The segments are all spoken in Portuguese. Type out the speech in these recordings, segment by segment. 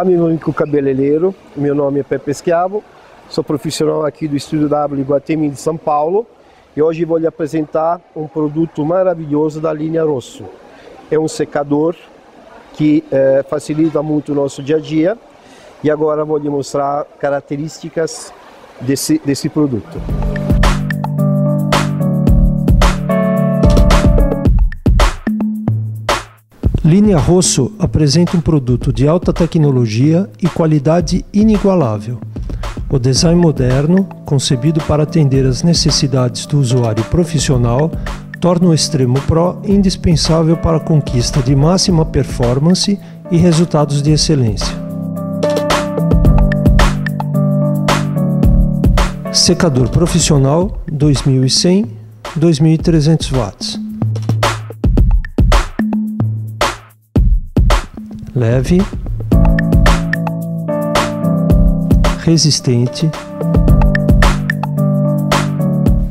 Olá, meu amigo cabeleireiro, meu nome é Pepe Schiavo, sou profissional aqui do Estúdio W Iguatemi de São Paulo e hoje vou lhe apresentar um produto maravilhoso da linha Rosso. É um secador que facilita muito o nosso dia a dia e agora vou lhe mostrar características desse produto. Linha Rosso apresenta um produto de alta tecnologia e qualidade inigualável. O design moderno, concebido para atender às necessidades do usuário profissional, torna o Extremo Pro indispensável para a conquista de máxima performance e resultados de excelência. Secador profissional 2100-2300 watts. Leve, resistente,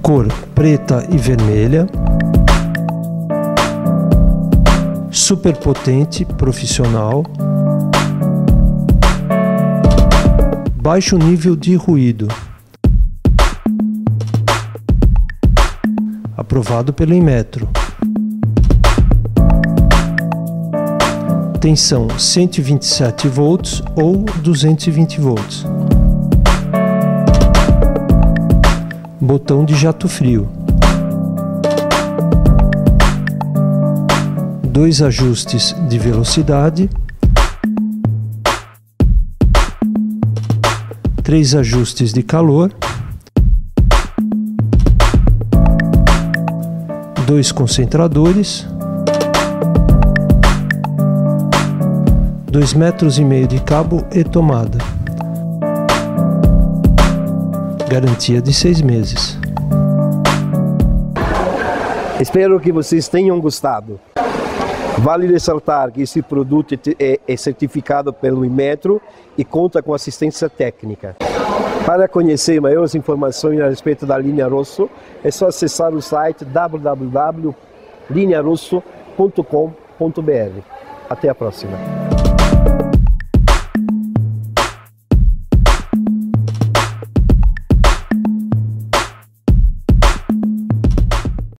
cor preta e vermelha, super potente, profissional, baixo nível de ruído, aprovado pelo Inmetro. Tensão 127 volts ou 220 volts. Botão de jato frio. 2 ajustes de velocidade. 3 ajustes de calor. 2 concentradores. 2,5 metros de cabo e tomada. Garantia de 6 meses. Espero que vocês tenham gostado. Vale ressaltar que esse produto é certificado pelo Inmetro e conta com assistência técnica. Para conhecer maiores informações a respeito da linha Rosso, é só acessar o site www.linharosso.com.br. Até a próxima.